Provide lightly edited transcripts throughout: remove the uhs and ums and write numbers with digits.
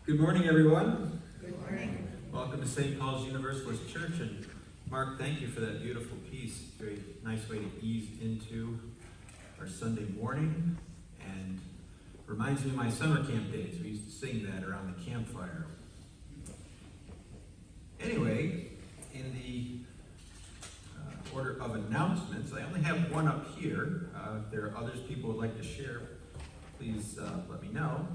Good morning, everyone. Good morning. Welcome to St. Paul's Universalist Church. And Mark, thank you for that beautiful piece. Very nice way to ease into our Sunday morning. And reminds me of my summer camp days. We used to sing that around the campfire. Anyway, in the order of announcements, I only have one up here. If there are others people would like to share, please let me know.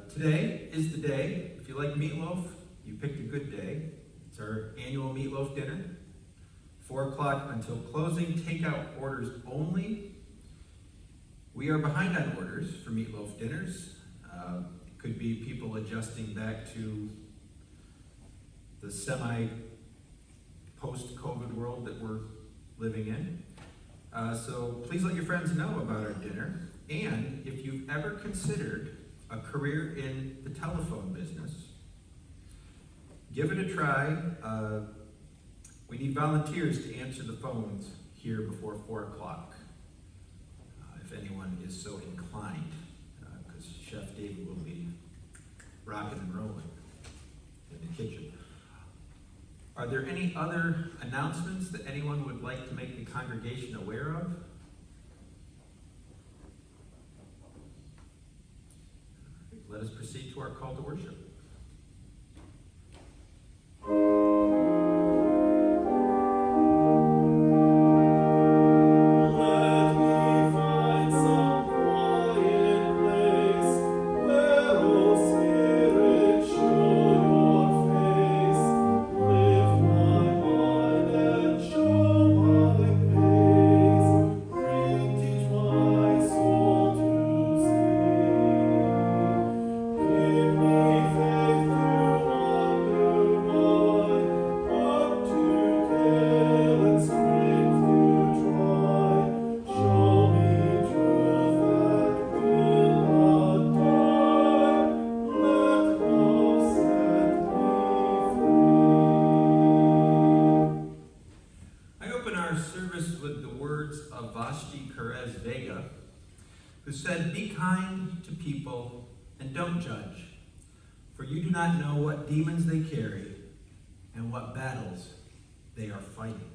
Today is the day. If you like meatloaf, you picked a good day. It's our annual meatloaf dinner. 4 o'clock until closing, takeout orders only. We are behind on orders for meatloaf dinners. It could be people adjusting back to the semi-post-COVID world that we're living in. So please let your friends know about our dinner. And if you've ever considered a career in the telephone business, give it a try. We need volunteers to answer the phones here before 4 o'clock, if anyone is so inclined, because Chef David will be rocking and rolling in the kitchen. Are there any other announcements that anyone would like to make the congregation aware of? Let us proceed to our call to worship. Who said, "Be kind to people and don't judge, for you do not know what demons they carry and what battles they are fighting."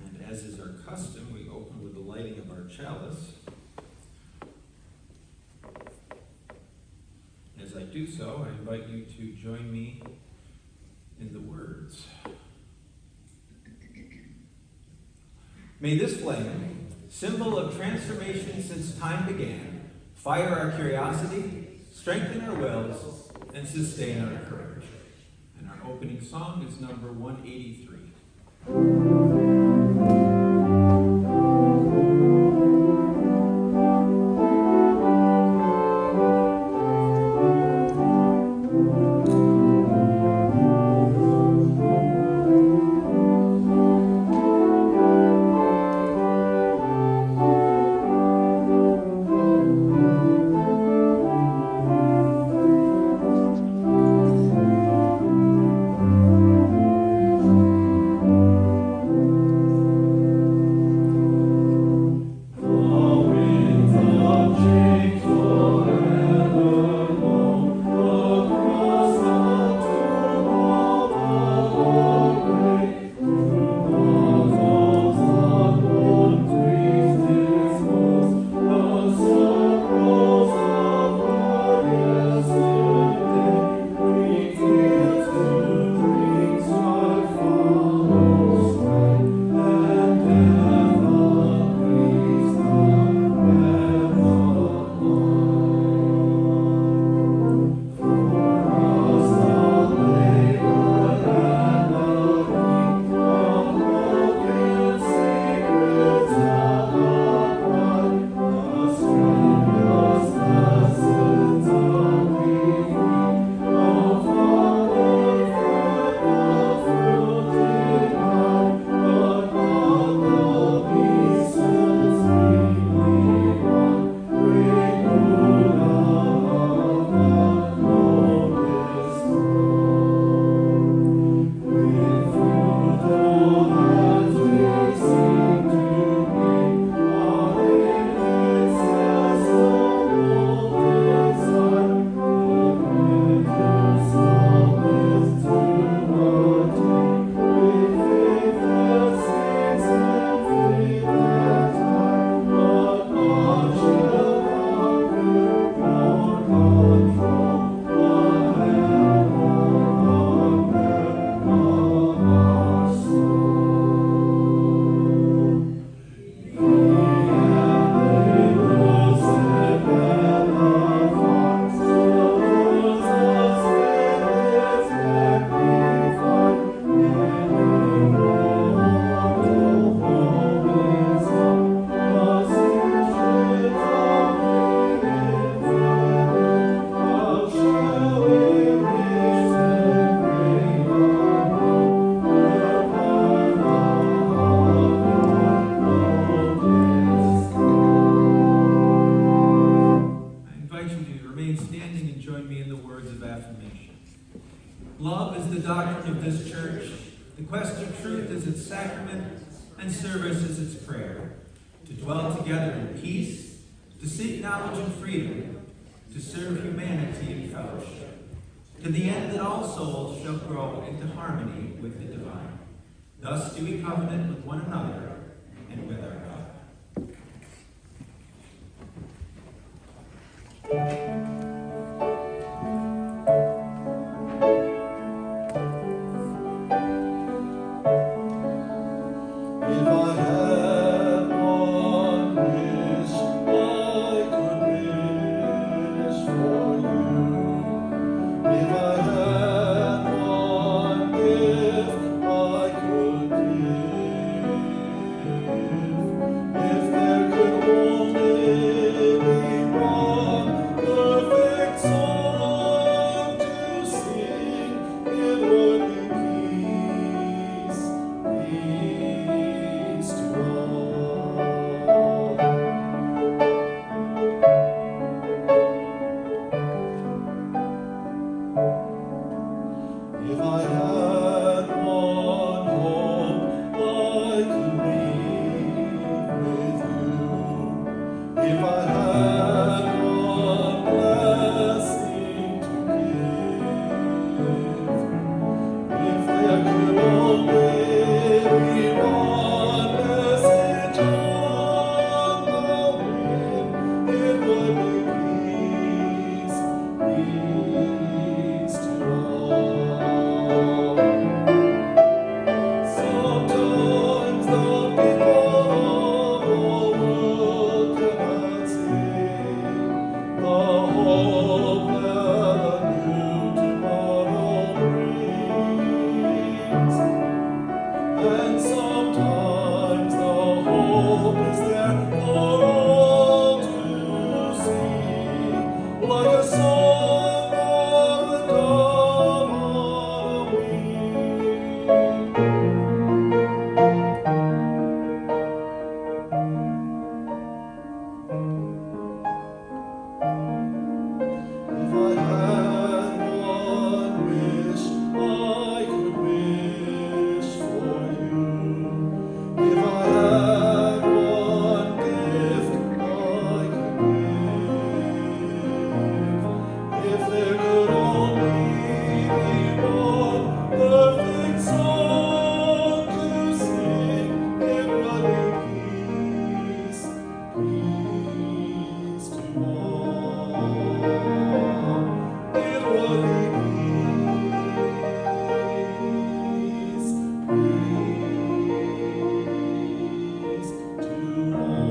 And as is our custom, we open with the lighting of our chalice. As I do so, I invite you to join me in the words. May this flame, symbol of transformation since time began, fire our curiosity, strengthen our wills, and sustain our courage. And our opening song is number 183. Love is the doctrine of this church. The quest of truth is its sacrament, and service is its prayer. To dwell together in peace, to seek knowledge and freedom, to serve humanity in fellowship, to the end that all souls shall grow into harmony with the divine. Thus do we covenant with one another and with our God. If I had one wish, I could wish for you. If I had one gift, I could give. If there could only be one perfect song to sing, it would be peace, peace to all. If I had one hope, I could leave with you. If I had one blessing to give, if there could only be one message on the wind, it would be peace, peace to all. Sometimes the people of the world cannot see the hope that a new tomorrow brings. And sometimes the hope is there for all to see, like a song of the dove on a wing. If I had one wish, I could wish for you. If I had one gift, I could give. If there could only be one perfect song to sing, it would be peace, peace to all. It would be peace, peace to all.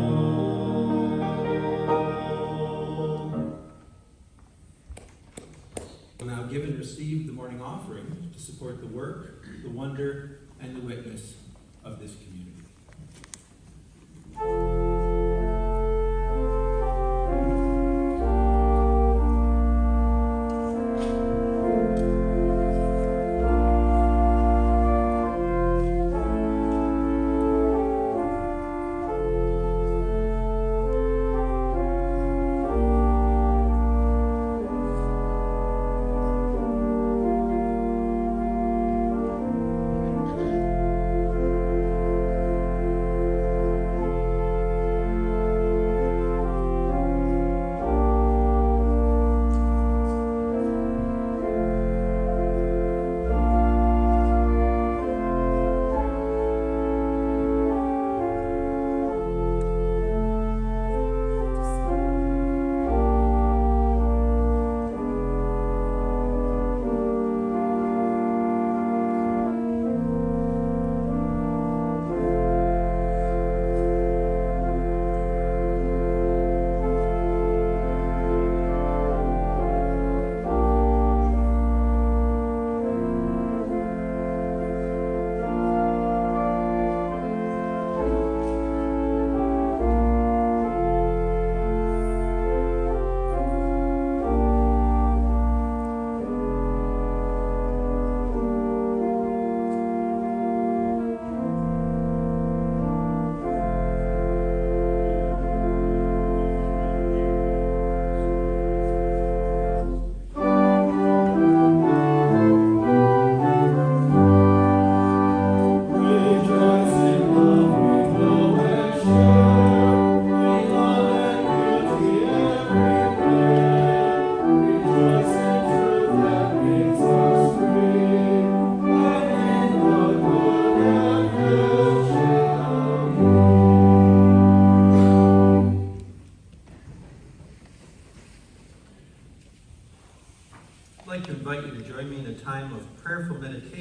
We'll now give and receive the morning offering to support the work, the wonder, and the witness of this community.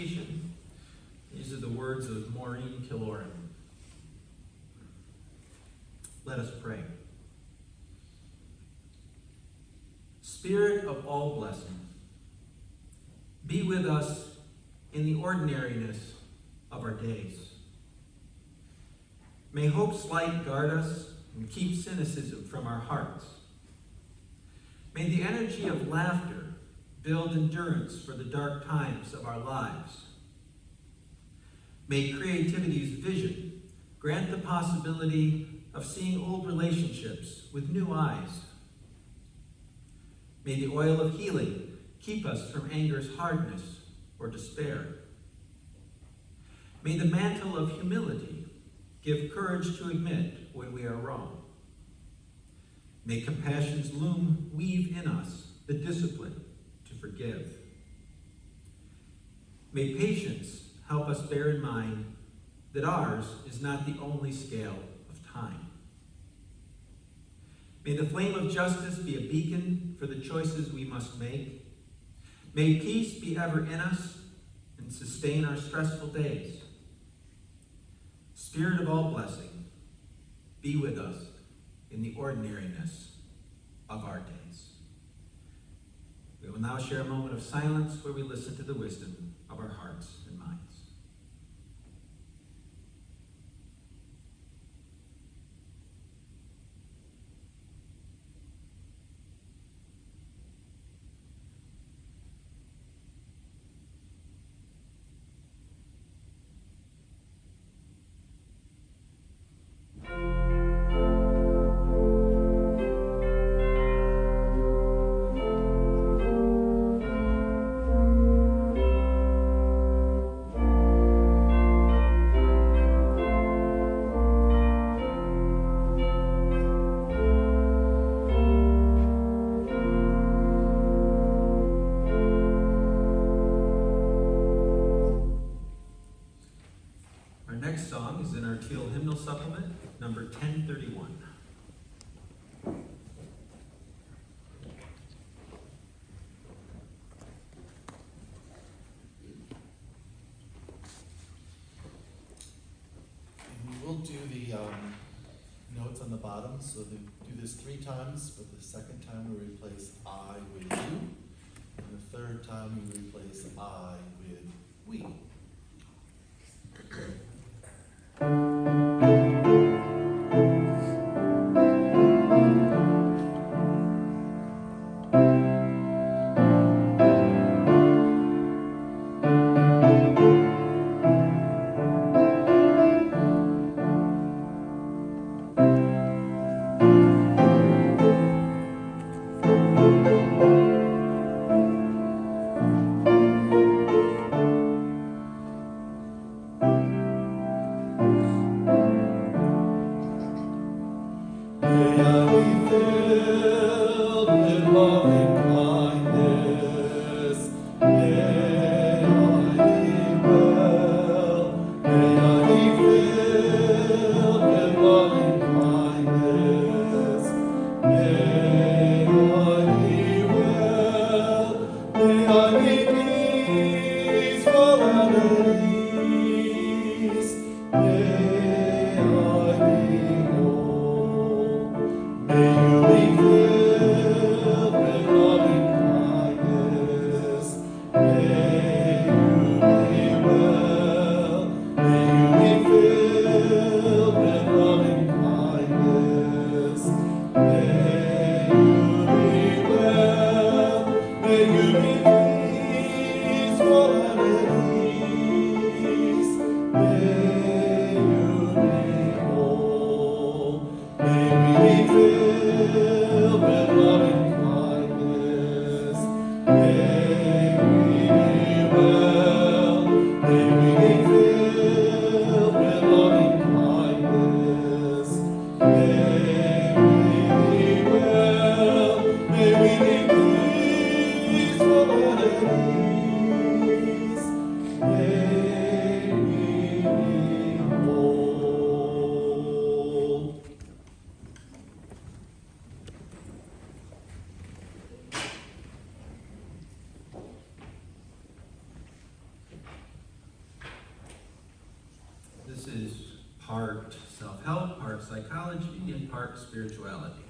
meditation. These are the words of Maureen Killoran. Let us pray. Spirit of all blessing, be with us in the ordinariness of our days. May hope's light guard us and keep cynicism from our hearts. May the energy of laughter build endurance for the dark times of our lives. May creativity's vision grant the possibility of seeing old relationships with new eyes. May the oil of healing keep us from anger's hardness or despair. May the mantle of humility give courage to admit when we are wrong. May compassion's loom weave in us the discipline to forgive. May patience help us bear in mind that ours is not the only scale of time. May the flame of justice be a beacon for the choices we must make. May peace be ever in us and sustain our stressful days. Spirit of all blessing, be with us in the ordinariness of our days. We will now share a moment of silence where we listen to the wisdom of our hearts and minds. Our next song is in our Teal Hymnal Supplement, number 1031. And we will do the notes on the bottom, so do this 3 times, but the second time we replace I with you, and the third time we replace I with we. May I be filled with loving kindness. May I be well. May I be filled with loving kindness. May I be well. May I be peaceful and at ease. May I be whole. May you be filled with loving kindness. May you be well. May you be filled with loving kindness. May you be well. May you be peaceful and at ease. May part self-help, part psychology, and part spirituality.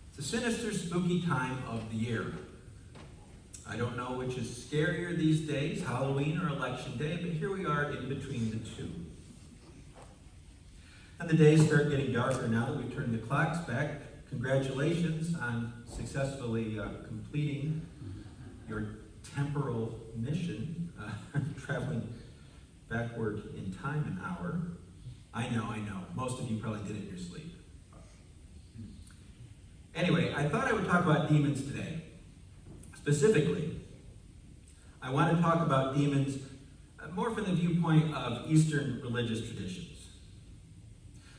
It's a sinister, spooky time of the year. I don't know which is scarier these days, Halloween or Election Day, but here we are in between the two. And the days start getting darker now that we've turned the clocks back. Congratulations on successfully completing your temporal mission, traveling backward in time an hour. I know. Most of you probably did it in your sleep. Anyway, I thought I would talk about demons today. Specifically, I want to talk about demons more from the viewpoint of Eastern religious traditions.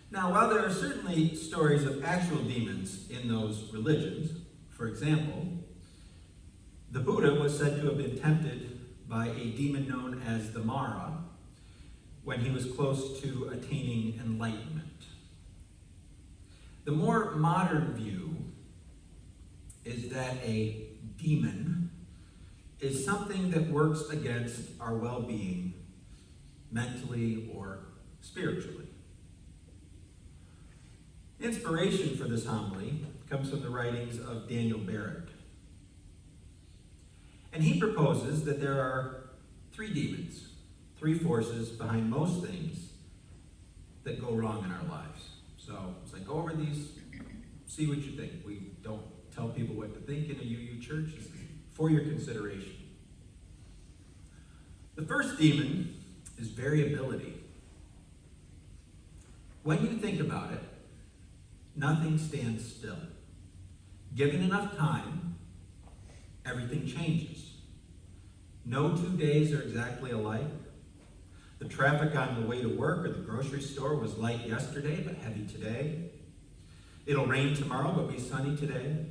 Now, while there are certainly stories of actual demons in those religions, for example, the Buddha was said to have been tempted by a demon known as the Mara when he was close to attaining enlightenment. The more modern view is that a demon is something that works against our well-being mentally or spiritually. Inspiration for this homily comes from the writings of Daniel Barrett. And he proposes that there are three demons, three forces behind most things that go wrong in our lives. So as I go over these, see what you think. We don't tell people what to think in a UU church. This is for your consideration. The first demon is variability. When you think about it, nothing stands still. Given enough time, everything changes. No 2 days are exactly alike. The traffic on the way to work or the grocery store was light yesterday, but heavy today. It'll rain tomorrow, but be sunny today.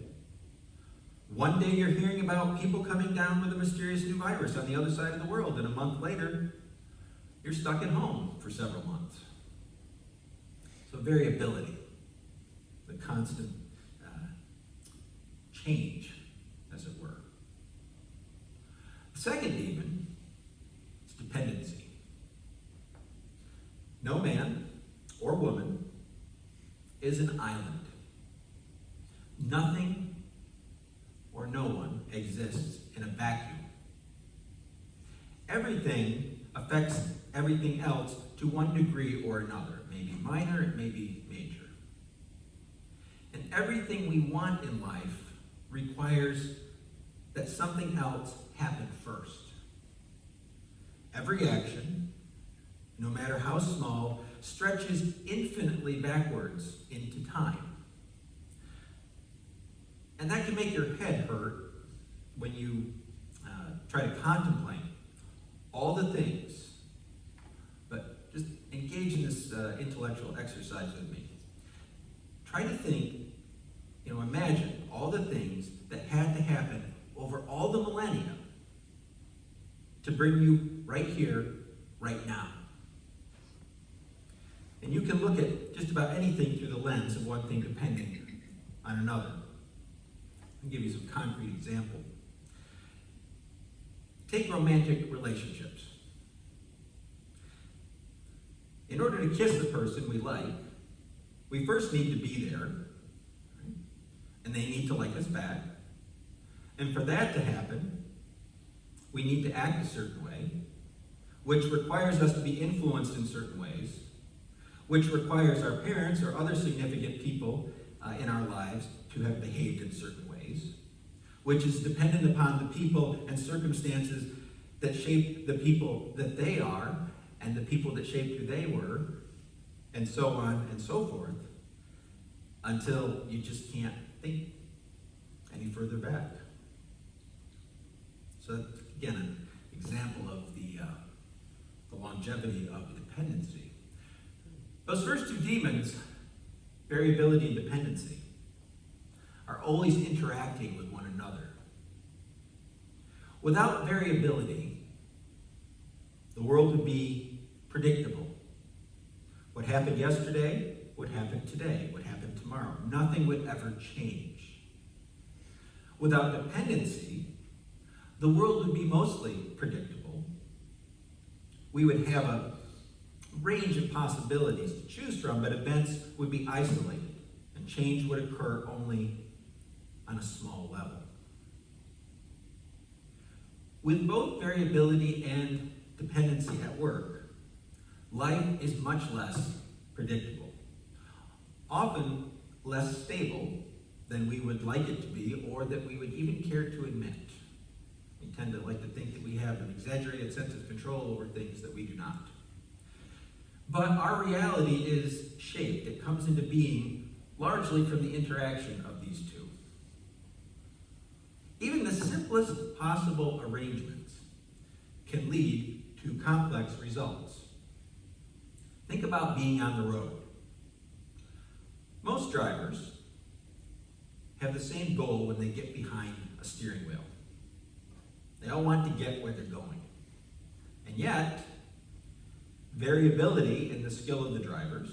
One day you're hearing about people coming down with a mysterious new virus on the other side of the world, and a month later, you're stuck at home for several months. So variability, the constant change, as it were. The second demon is dependency. No man or woman is an island. Nothing or no one exists in a vacuum. Everything affects everything else to one degree or another. It may be minor, it may be major. And everything we want in life requires that something else happen first. Every action, no matter how small, stretches infinitely backwards into time. And that can make your head hurt when you try to contemplate all the things. But just engage in this intellectual exercise with me. Try to think, imagine all the things that had to happen over all the millennia to bring you right here, right now. And you can look at just about anything through the lens of one thing depending on another. I'll give you some concrete example. Take romantic relationships. In order to kiss the person we like, we first need to be there, right? And they need to like us back. And for that to happen, we need to act a certain way, which requires us to be influenced in certain ways, which requires our parents or other significant people in our lives to have behaved in certain ways, which is dependent upon the people and circumstances that shape the people that they are and the people that shaped who they were, and so on and so forth, until you just can't think any further back. So that's, again, an example of the longevity of dependency. Those first two demons, variability and dependency, are always interacting with one another. Without variability, the world would be predictable. What happened yesterday would happen today, would happen tomorrow. Nothing would ever change. Without dependency, the world would be mostly predictable. we would have a range of possibilities to choose from, but events would be isolated and change would occur only on a small level. With both variability and dependency at work, life is much less predictable, often less stable than we would like it to be or that we would even care to admit. We tend to like to think that we have an exaggerated sense of control over things that we do not. But our reality is shaped. It comes into being largely from the interaction of these two. Even the simplest possible arrangements can lead to complex results. Think about being on the road. Most drivers have the same goal when they get behind a steering wheel. They all want to get where they're going. And yet, variability in the skill of the drivers,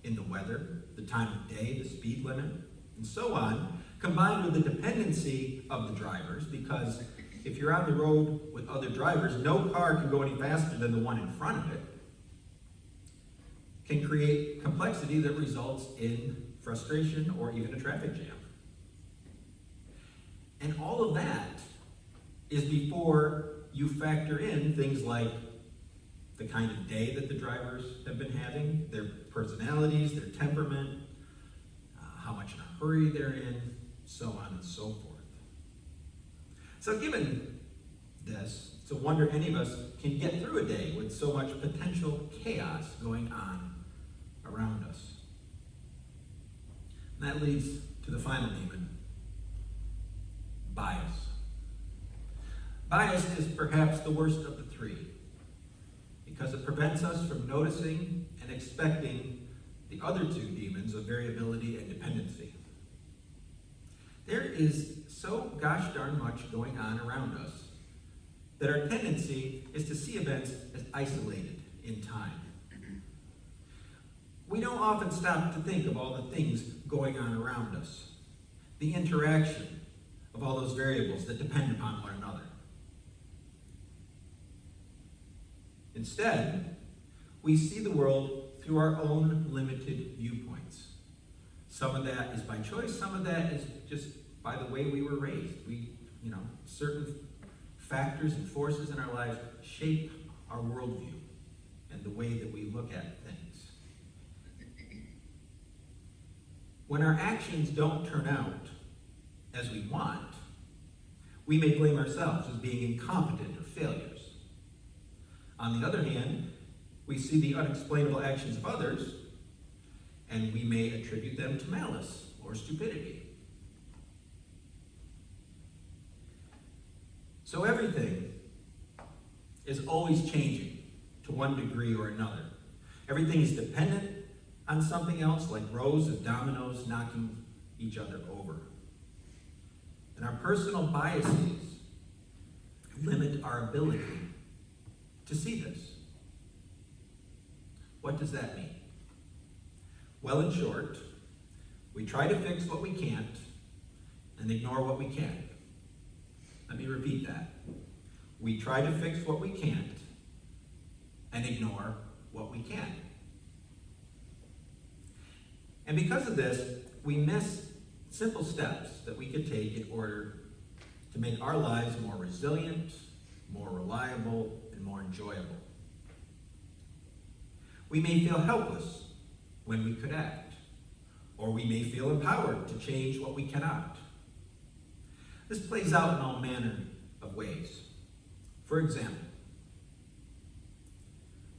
in the weather, the time of day, the speed limit, and so on, combined with the dependency of the drivers, because if you're on the road with other drivers, no car can go any faster than the one in front of it, can create complexity that results in frustration or even a traffic jam. And all of that is before you factor in things like the kind of day that the drivers have been having, their personalities, their temperament, how much in a hurry they're in, so on and so forth. So given this, it's a wonder any of us can get through a day with so much potential chaos going on around us. And that leads to the final demon, bias. Bias is perhaps the worst of the three, because it prevents us from noticing and expecting the other two demons of variability and dependency. There is so gosh darn much going on around us that our tendency is to see events as isolated in time. We don't often stop to think of all the things going on around us, the interaction of all those variables that depend upon one another. Instead, we see the world through our own limited viewpoints. Some of that is by choice, some of that is just by the way we were raised. Certain factors and forces in our lives shape our worldview and the way that we look at things. When our actions don't turn out as we want, we may blame ourselves as being incompetent or failures. On the other hand, we see the unexplainable actions of others, and we may attribute them to malice or stupidity. So everything is always changing to one degree or another. Everything is dependent on something else, like rows of dominoes knocking each other over. And our personal biases limit our ability to see this. What does that mean? Well, in short, we try to fix what we can't and ignore what we can. Let me repeat that. We try to fix what we can't and ignore what we can. And because of this, we miss simple steps that we could take in order to make our lives more resilient, more reliable, and more enjoyable. We may feel helpless when we could act, or we may feel empowered to change what we cannot. This plays out in all manner of ways. For example,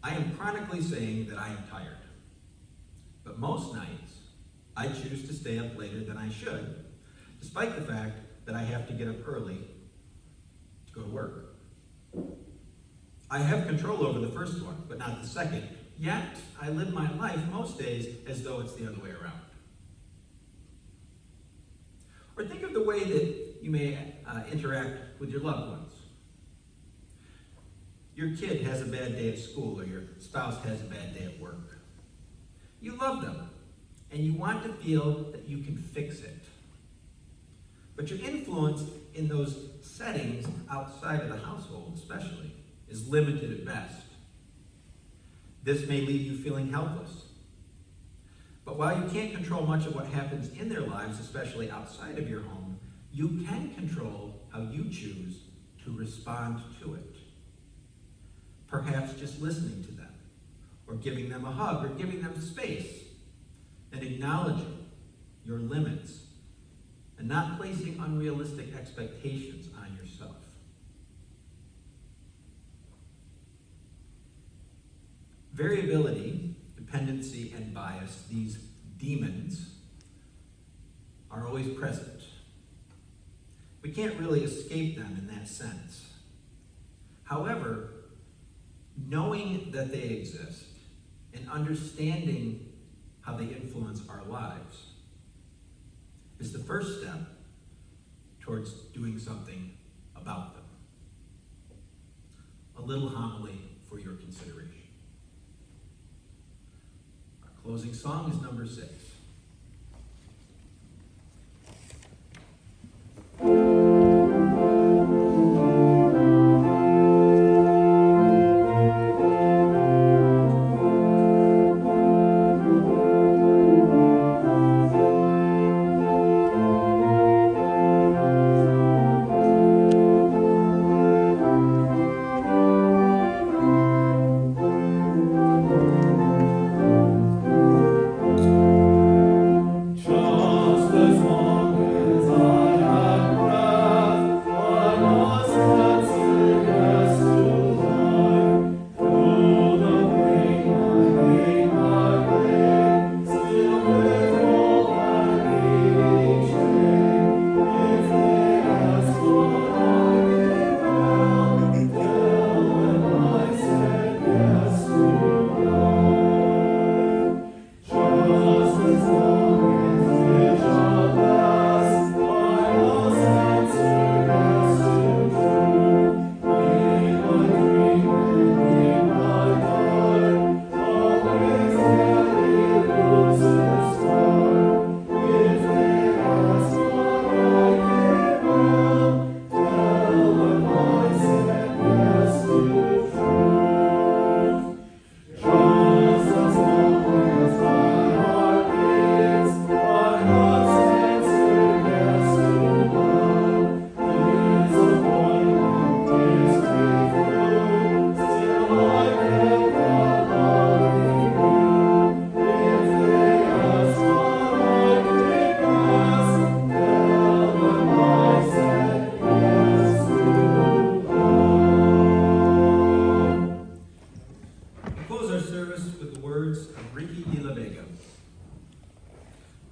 I am chronically saying that I am tired, but most nights I choose to stay up later than I should, despite the fact that I have to get up early to go to work. I have control over the first one, but not the second, yet I live my life most days as though it's the other way around. Or think of the way that you may interact with your loved ones. Your kid has a bad day at school, or your spouse has a bad day at work. You love them, and you want to feel that you can fix it. But your influence in those settings outside of the household especially is limited at best. This may leave you feeling helpless. But while you can't control much of what happens in their lives, especially outside of your home, you can control how you choose to respond to it. Perhaps just listening to them, or giving them a hug, or giving them space, and acknowledging your limits, and not placing unrealistic expectations on yourself. Variability, dependency, and bias, these demons, are always present. We can't really escape them in that sense. However, knowing that they exist and understanding how they influence our lives is the first step towards doing something about them. A little homily for your consideration. Our closing song is number 6.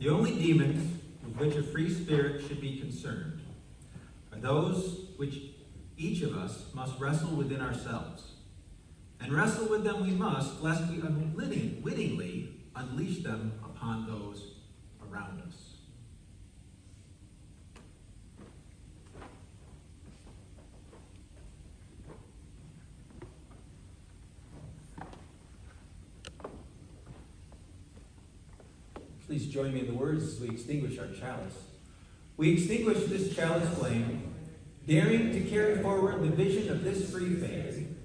The only demons with which a free spirit should be concerned are those which each of us must wrestle within ourselves. And wrestle with them we must, lest we unwittingly unleash them upon those around us. Please join me in the words as we extinguish our chalice. We extinguish this chalice flame, daring to carry forward the vision of this free faith.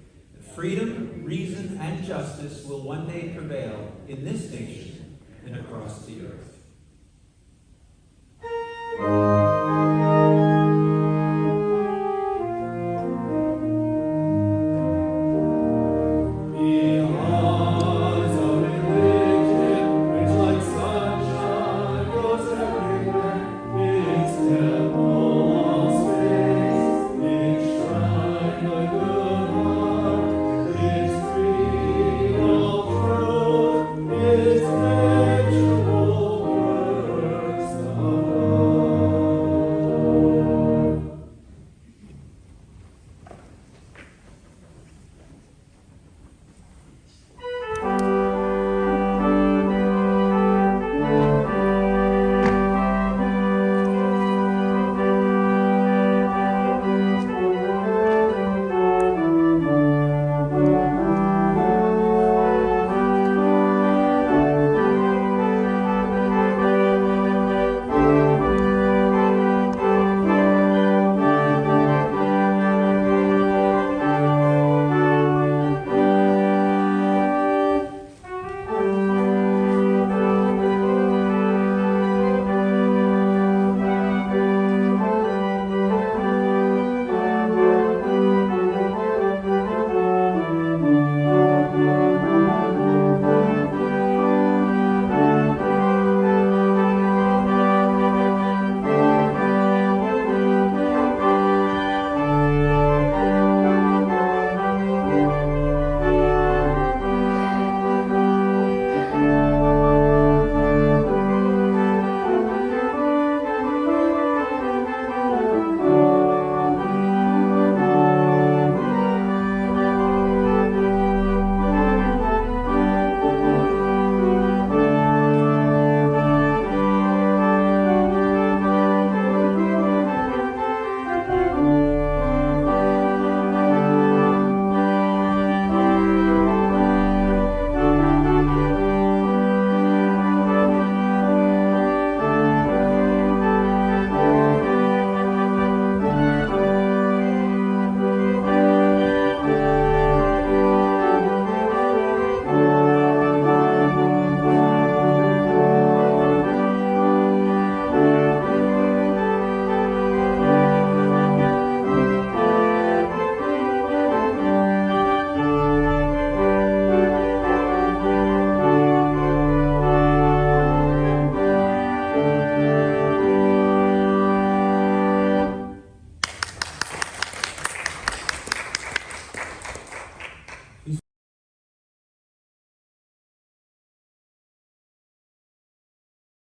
Freedom, reason, and justice will one day prevail in this nation and across the earth.